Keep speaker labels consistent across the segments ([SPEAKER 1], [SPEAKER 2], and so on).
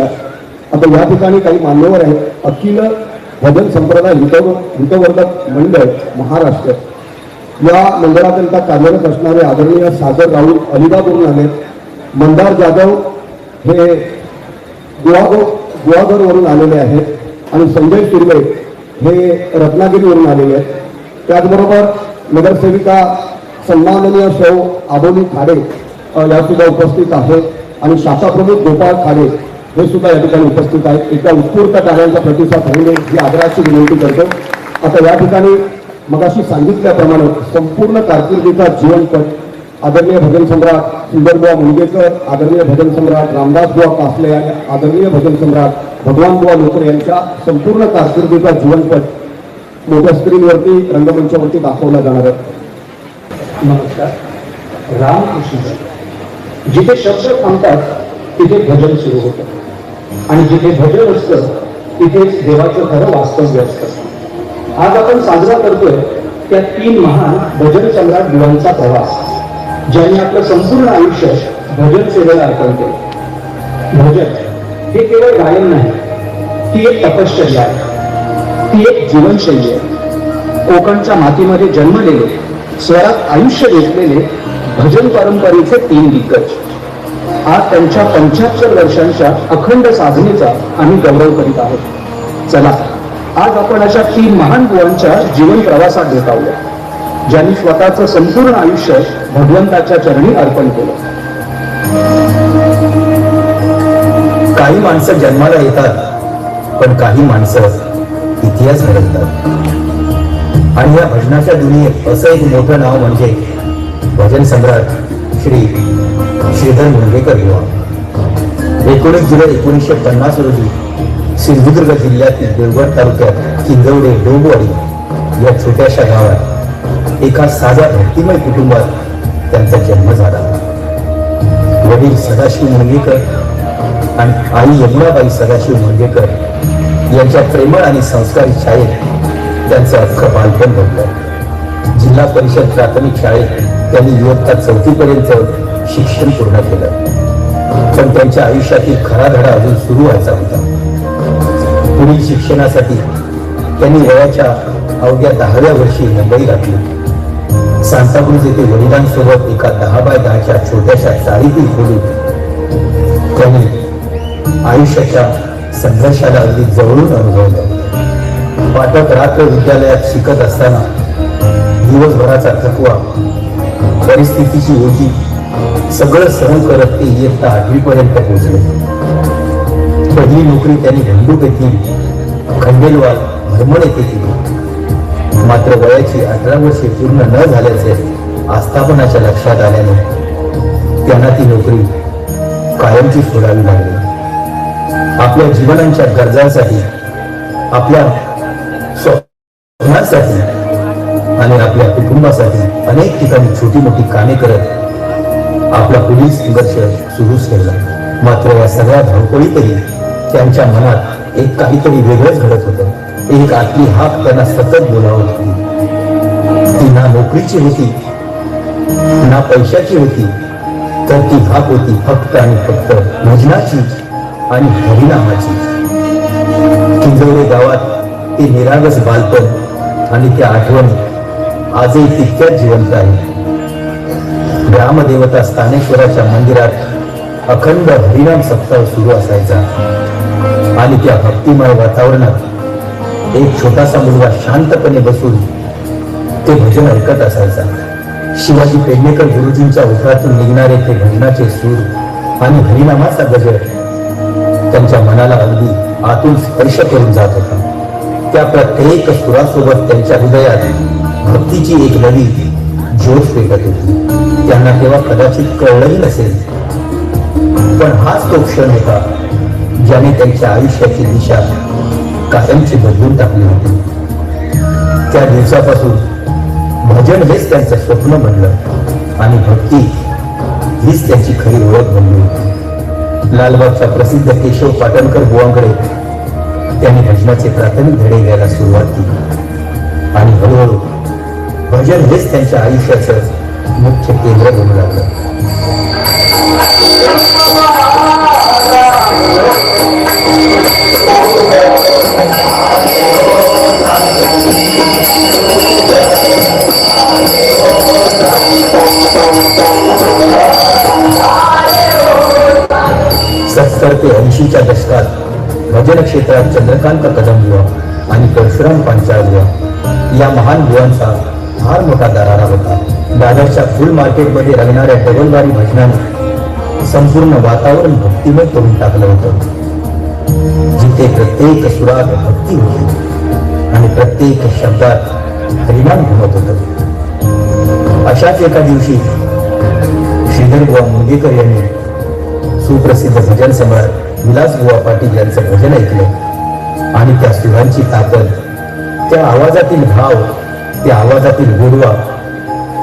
[SPEAKER 1] आता या ठिकाणी काही मान्यवर आहेत. अखिल भजन संप्रदाय हितवर्धक मंडळ महाराष्ट्र या मंडळाकरिता कार्यरत असणारे आदरणीय सागर राहुल अलिबागवरून आले. मंदार जाधव हे गुहागरवरून आलेले आहेत आणि संजय शिर्वे हे रत्नागिरीवरून आलेले आहेत. त्याचबरोबर नगरसेविका सन्माननीय सौ आबोली खाडे या सुद्धा उपस्थित आहेत आणि शाखा प्रमुख गोपाळ खाडे हे सुद्धा या ठिकाणी उपस्थित आहेत. एका उत्स्फूर्त कार्यांचा प्रतिसाद होणे ही आदराची विनंती करतो. आता या ठिकाणी मगाशी सांगितल्याप्रमाणे संपूर्ण कारकिर्दीचा जीवनपट आदरणीय भजन सम्राट सुंदरबुवा मुनगेकर, आदरणीय भजन सम्राट रामदासबुवा कासले आणि आदरणीय भजन सम्राट भगवानबुवा लोकरे यांच्या संपूर्ण कारकिर्दीचा जीवनपट मोठ्या स्क्रीनवरती रंगमंचावरती दाखवला जाणार आहे.
[SPEAKER 2] नमस्कार. रामकृष्ण. जिथे शब्द थांबतात तिथे भजन सुरू होतं आणि जिथे भजन असतं तिथेच देवाचं खरं वास्तव्य असतं. आज आपण साजरा करतोय त्या 3 महान भजन सम्राट बुवांचा प्रवास, ज्यांनी आपलं संपूर्ण आयुष्य भजन सेवेला अर्पण केलं. भजन हे केवळ गायन नाही, ती एक तपश्चर्या आहे, ती एक जीवनशैली आहे. कोकणच्या मातीमध्ये जन्मलेले, स्वरात आयुष्य घेतलेले भजन परंपरेचे 3 दिग्गज आज त्यांच्या 75 वर्षांच्या अखंड साधनेचा आम्ही गौरव करीत आहोत. चला आज आपण अशा 3 महान बुवांच्या जीवन प्रवासात भेटावूया, ज्यांनी स्वतःचं संपूर्ण आयुष्य भगवंताच्या चरणी अर्पण केलं.
[SPEAKER 3] काही माणसं जन्माला येतात, पण काही माणसं इतिहास घडवतात. आणि या भजनाच्या दुनियेत असं एक मोठं नाव म्हणजे भजन सम्राट श्री श्रीधर मुनगेकर बुवा. 19 जुलै 1950 रोजी सिंधुदुर्ग जिल्ह्यातील देवगड तालुक्यात किंजवडे डोंबवाडी या छोट्याशा गावात एका साध्या भक्तिमय कुटुंबात त्यांचा जन्म झाला. वडील सदाशिव मुनगेकर आणि आई यमुनाबाई सदाशिव मुनगेकर यांच्या प्रेमळ आणि संस्कारी शाळेत त्यांचं अख्खं बालपण घडलं. जिल्हा परिषद प्राथमिक शाळेत त्यांनी इयत्ता 4थी पर्यंत शिक्षण पूर्ण केलं. पण त्यांच्या आयुष्यातील खरा धडा अजून सुरू व्हायचा होता. पुढील शिक्षणासाठी त्यांनी वयाच्या अवघ्या 10व्या वर्षी मुंबई गाठली. सांताक्रूज येथे वडिलांसोबत एका 10x10च्या छोट्याशा चाळीतील खोलीत त्यांनी आयुष्याच्या संघर्षाला अगदी जवळून अनुभवलं. पाठक रात्र विद्यालयात शिकत असताना दिवसभराचा थकवा, परिस्थितीची ओझी सगळं सहन करत ते इयत्ता 8वी पर्यंत पोहोचले. पहिली नोकरी त्यांनी भंडूप येथील खंडेलवाल भरमण येथे केली. मात्र वयाची 18 वर्षे पूर्ण न झाल्याचे आस्थापनाच्या लक्षात आल्याने त्यांना ती नोकरी कायमची सोडावी लागली. आपल्या जीवनाच्या गरजांसाठी, आपल्या स्वप्नांसाठी आणि आपल्या कुटुंबासाठी अनेक ठिकाणी छोटी मोठी कामे करत आपला पुढील संघर्ष सुरूच ठेवला. मात्र या सगळ्या धावपळीतही त्यांच्या मनात एक काहीतरी वेगळंच घडत होतं. एक आतली हाक त्यांना सतत बोलावत होती. ती ना नोकरीची होती ना पैशाची होती, तर ती हाक होती फक्त आणि फक्त भजनाची आणि हरिनामाची. किंजवडे गावात ते निरागस बालपण आणि त्या आठवणी आजही तितक्याच जिवंत आहे. ग्रामदेवता स्थानेश्वराच्या मंदिरात अखंड हरिनाम सप्ताह सुरू असायचा आणि त्या भक्तिमय वातावरणात एक छोटासा मुलगा शांतपणे बसून ते भजन ऐकत असायचा. शिवाजी पेडणेकर गुरुजींच्या उठातून निघणारे ते भजनाचे सूर आणि हरिनामाचा गजर त्यांच्या मनाला अगदी आतून स्पर्श करून जात होता. त्या प्रत्येक सुरासोबत त्यांच्या हृदयात भक्तीची एक नवी जोश पेटत होती. त्यांना तेव्हा कदाचित कळलंही नसेल, पण हाच तो क्षण होता ज्याने त्यांच्या आयुष्याची दिशा कायमची बदलून टाकली होती. त्या दिवसापासून भजन हेच त्यांचं स्वप्न बनलं आणि भक्ती हीच त्यांची खरी ओळख बनली होती. लालबागच्या प्रसिद्ध केशव पाटणकर बुवांकडे त्यांनी भजनाचे प्राथमिक धडे घ्यायला सुरुवात केली आणि हळूहळू भजन हेच त्यांच्या आयुष्याचं मुख्य केंद्र बनू लागलं. 70 ते 80च्या दशकात भजन क्षेत्रात चंद्रकांत कदम बुवा आणि परशुराम पांचाळ बुवा या महान बुवांचा फार मोठा दरारा होता. दादरच्या फुल मार्केटमध्ये रंगणाऱ्या डबलबारी भजनाने संपूर्ण वातावरण भक्तिमय करून टाकलं होतं. जिथे प्रत्येक सुरात भक्ती होती आणि प्रत्येक शब्दात हरिनाम घुमत होतं. अशाच एका दिवशी श्रीधर बुवा मुंगेकर यांनी सुप्रसिद्ध भजन सम्राट विलास बुवा पाटील यांचं भजन ऐकलं आणि त्या सुरांची ताकद, त्या आवाजातील भाव, त्या आवाजातील गोडवा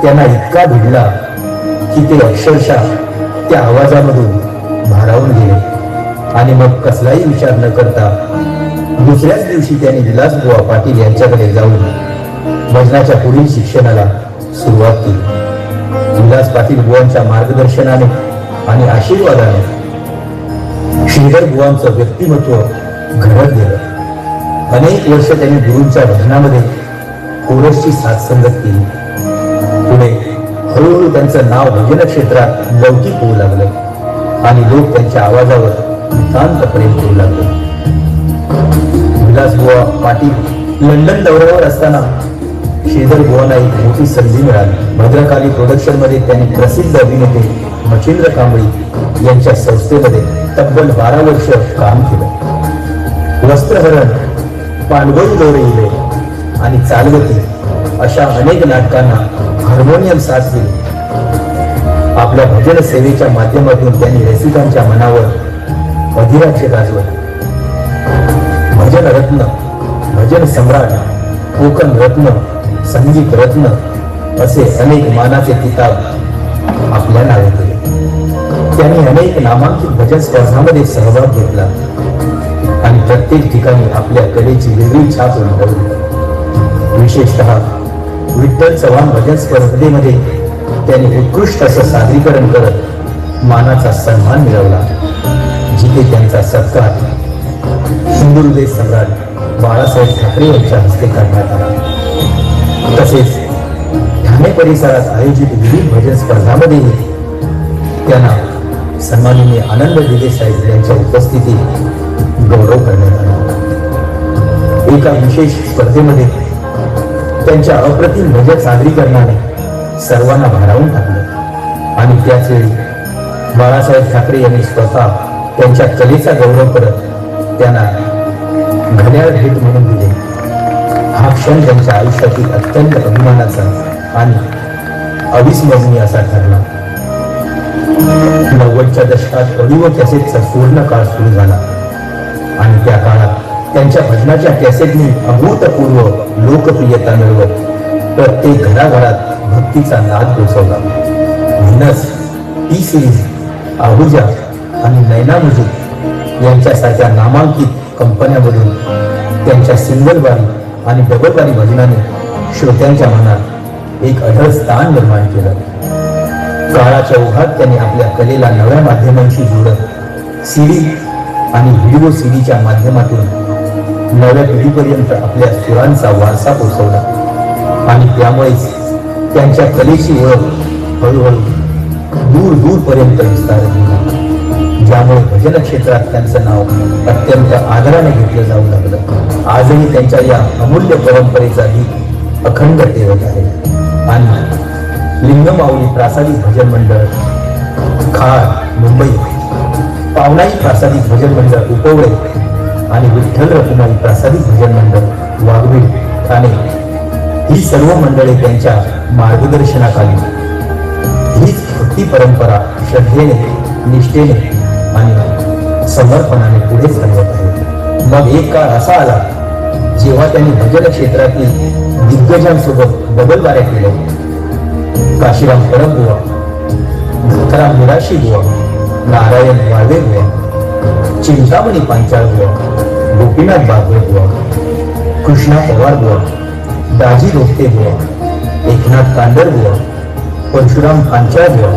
[SPEAKER 3] त्यांना इतका भिडला की ते अक्षरशः त्या आवाजामधून भारावून गेले. आणि मग कसलाही विचार न करता दुसऱ्याच दिवशी त्यांनी विलास बुवा पाटील यांच्याकडे जाऊन भजनाच्या पुढील शिक्षणाला सुरुवात केली. विलास पाटील बुवांच्या मार्गदर्शनाने आणि आशीर्वादाने श्रीधर बुवांचं व्यक्तिमत्व घडत गेलं. अनेक वर्ष त्यांनी गुरूंच्या भजनामध्ये कोरसची साथसंगत केली. पुढे हळूहळू त्यांचं नाव भजन क्षेत्रात लौकिक होऊ लागलं आणि लोक त्यांच्या आवाजावर नितांत प्रेम करू लागले. विलास बुवा पाटील लंडन दौऱ्यावर असताना श्रीधर बुवांना एक मोठी संधी मिळाली. भद्रकाली प्रोडक्शन मध्ये त्यांनी प्रसिद्ध अभिनेते मच्छिंद्र कांबळी यांच्या संस्थेमध्ये तब्बल 12 वर्ष काम केलं. वस्त्रहरण, पांडवई दोरे आणि चालवती अशा अनेक नाटकांना हार्मोनियम साथ दिली. आपल्या भजन सेवेच्या माध्यमातून त्यांनी रसिकांच्या मनावर अधिराज्य गाजवलं. भजन रत्न, भजन सम्राट, कोकण रत्न, संगीत रत्न असे अनेक मानाचे किताब आपल्या नावे केले. त्यांनी अनेक नामांकित भजन स्पर्धांमध्ये सहभाग घेतला आणि प्रत्येक ठिकाणी आपल्या कलेची वेगळी छाप उमटवली. विशेषतः विठ्ठल चव्हाण भजन स्पर्धेमध्ये त्यांनी उत्कृष्ट असं सादरीकरण करत मानाचा सन्मान मिळवला, जिथे त्यांचा सत्कार हिंदुहृदय सम्राट बाळासाहेब ठाकरे यांच्या हस्ते करण्यात आला. तसेच ठाणे परिसरात आयोजित विविध भजन स्पर्धांमध्येही त्यांना सन्माननीय आनंद दिघे साहेब यांच्या उपस्थितीत गौरव करण्यात आला. एका विशेष स्पर्धेमध्ये त्यांच्या अप्रतिम भजन सादरीकरणाने सर्वांना भारावून टाकलं आणि त्याच वेळी बाळासाहेब ठाकरे यांनी स्वतः त्यांच्या कलेचा गौरव करत त्यांना घड्याळ भेट म्हणून दिले. हा क्षण त्यांच्या आयुष्यातील अत्यंत अभिमानाचा आणि अविस्मरणीय असा ठरला. 90च्या दशकात ऑडिओ कॅसेटचा सुवर्ण काळ सुरू झाला आणि त्या काळात त्यांच्या भजनाच्या कॅसेटनी अभूतपूर्व लोकप्रियता मिळवत प्रत्येक घराघरात भक्तीचा नाद पोचवला. व्हीनस, टी सिरीज, आहुजा आणि नैना म्युझिक यांच्यासारख्या नामांकित कंपन्यांमधून त्यांच्या सिंगल बारी आणि डबल बारी भजनाने श्रोत्यांच्या मनात एक अढळ स्थान निर्माण केलं. काळाच्या ओघात त्यांनी आपल्या कलेला नव्या माध्यमांशी जोडत सीडी आणि व्हिडिओ सीडीच्या माध्यमातून नव्या पिढीपर्यंत आपल्या सुरांचा वारसा पोचवला आणि त्यामुळेच त्यांच्या कलेची ओळख हळूहळू दूर दूरपर्यंत विस्तारत गेली, ज्यामुळे भजन क्षेत्रात त्यांचं नाव अत्यंत आदराने घेतलं जाऊ लागलं. आजही त्यांच्या या अमूल्य परंपरेचा दीप अखंड तेवत आहे आणि लिंगमाऊली प्रासादिक भजन मंडळ, खार मुंबई, पावनाई प्रासादिक भजन मंडळ उपवळे आणि विठ्ठल रखुमाई प्रासादिक भजन मंडळ वाघवीड ठाणे ही सर्व मंडळे त्यांच्या मार्गदर्शनाखाली हीच भक्ती परंपरा श्रद्धेने, निष्ठेने आणि समर्पणाने पुढे चालवत आहे. मग एक काळ असा आला जेव्हा त्यांनी भजन क्षेत्रातील दिग्गजांसोबत डबल बाऱ्या केल्या. काशीराम परब बुवा, दत्तराम निराशी बुवा, नारायण वाळवे बुवा, चिंतामणी पांचाळ बुवा, गोपीनाथ बागवे बुवा, कृष्णा पवार बुवा, दाजी रोपटे बुवा, एकनाथ कांडर बुवा, परशुराम पांचाळ बुवा,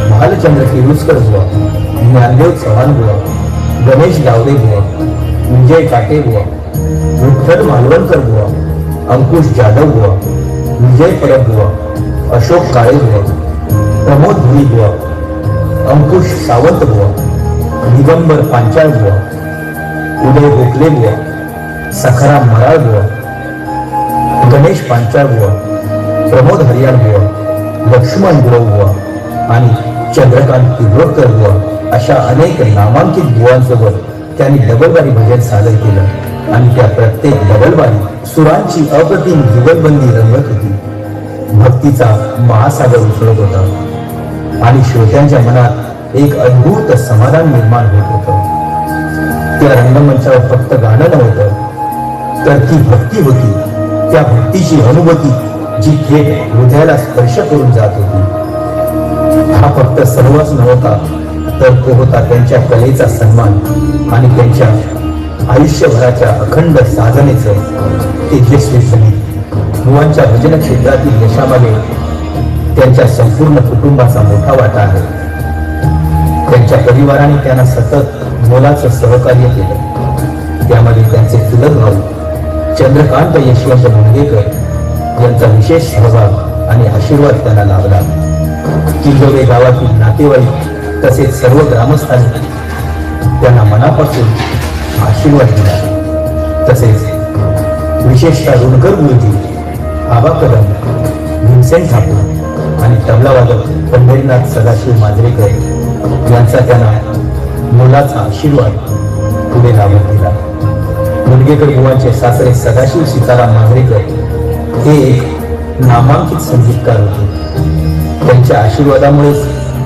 [SPEAKER 3] भालचंद्र किरुस्कर बुवा, ज्ञानदेव चव्हाण बुवा, गणेश गावडे बुवा, विजय काटे बुवा, विठ्ठल मालवणकर बुवा, अंकुश जाधव बुवा, विजय परब बुवा, अशोक काळे बुवा, प्रमोद भुई बुवा, अंकुश सावंत बुवा, दिगंबर पांचाळ बुवा, उदय गोखले बुवा, सखाराम मराळ बुवा, गणेश पांचाळ बुवा, प्रमोद हरियाळ बुवा, लक्ष्मण गुरव बुवा आणि चंद्रकांत किर्लोस्कर बुवा अशा अनेक नामांकित बुवांसोबत त्यांनी डबलबारी भजन सादर केलं आणि त्या प्रत्येक डबलबारी सुरांची अप्रतिम जुगलबंदी रंगत होती. भक्तीचा महासागर उसळत होता आणि श्रोत्यांच्या मनात एक अद्भुत समाधान निर्माण होत होतं. त्या रंगमंचावर फक्त गाणं नव्हतं तर ती भक्ती होती. त्या भक्तीची अनुभूती जी थेट हृदयाला स्पर्श करून जात होती. हा फक्त सर्वच नव्हता तर तो होता त्यांच्या कलेचा सन्मान आणि त्यांच्या आयुष्यभराच्या अखंड साधनेचं तेजस्वी संगीत. बुवांच्या भजन क्षेत्रातील यशामध्ये त्यांच्या संपूर्ण कुटुंबाचा मोठा वाटा आहे. त्यांच्या परिवाराने त्यांना सतत मोलाचं सहकार्य केलं. त्यामध्ये त्यांचे चुलत भाऊ चंद्रकांत यशवंत मुंडगेकर यांचा विशेष सहभाग आणि आशीर्वाद त्यांना लाभला. किल्लोरे गावातील नातेवाईक तसेच सर्व ग्रामस्थांनी त्यांना मनापासून आशीर्वाद दिला. तसेच विशेषतः रुणकर गुरुजी, आबा कदम, भीमसेन ठाकूर आणि तबलावादक पंढरीनाथ सदाशिव मांजरेकर यांचा त्यांना मोलाचा आशीर्वाद पुढे लाभत दिला. मुंडगेकर बुवांचे सासरे सदाशिव सीताराम मांजरेकर हे एक नामांकित संगीतकार होते. त्यांच्या आशीर्वादामुळेच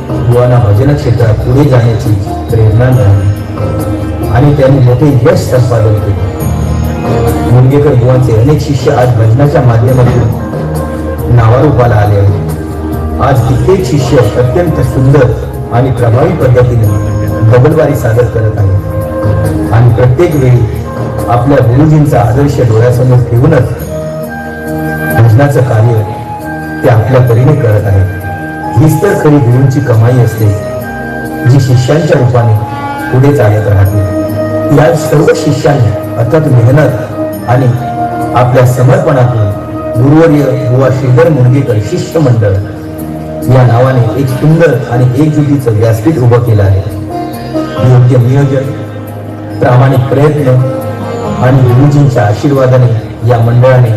[SPEAKER 3] बुवांना भजन क्षेत्रात पुढे जाण्याची प्रेरणा मिळाली आणि त्यांनी मोठे यश संपादन केले. मुंडगेकर बुवांचे अनेक शिष्य आज भजनाच्या माध्यमातून नावारूपाला आले आहेत. आज कित्येक शिष्य अत्यंत सुंदर आणि प्रभावी पद्धतीने डबलबारी सादर करत आहेत आणि प्रत्येक वेळी आपल्या गुरुजींचा आदर्श डोळ्यासमोर ठेवूनच भजनाचं कार्य ते आपल्या परीने करत आहेत. हीच तर खरी गुरूंची कमाई असते जी शिष्यांच्या रूपाने पुढे चालत राहते. या सर्व शिष्यांनी अथक मेहनत आणि आपल्या समर्पणातून गुरुवर्य बुवा श्रीधर मुंडगेकर शिष्टमंडळ या नावाने एक सुंदर आणि एकजुटीचं व्यासपीठ उभं केलं आहे. योग्य नियोजन, प्रामाणिक प्रयत्न आणि गुरुजींच्या आशीर्वादाने या मंडळाने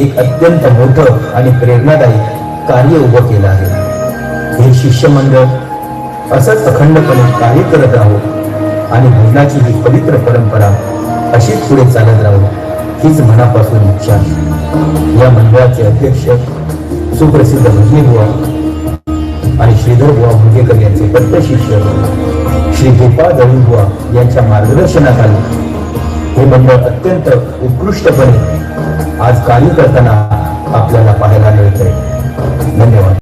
[SPEAKER 3] एक अत्यंत मोठं आणि प्रेरणादायी कार्य उभं केलं आहे. हे शिष्यमंडळ असंच अखंडपणे कार्य करत राहू आणि भजनाची ही पवित्र परंपरा अशीच पुढे चालत राहू हीच मनापासून इच्छा. या मंडळाचे अध्यक्ष सुप्रसिद्ध भजनी बुवा आणि श्रीधर बुवा मुंडगेकर यांचे दत्त शिष्य श्री गोपाळ दळवी बुवा यांच्या मार्गदर्शनाखाली हे मंडळ अत्यंत उत्कृष्टपणे आज कार्य करताना आपल्याला पाहायला मिळत आहे. धन्यवाद.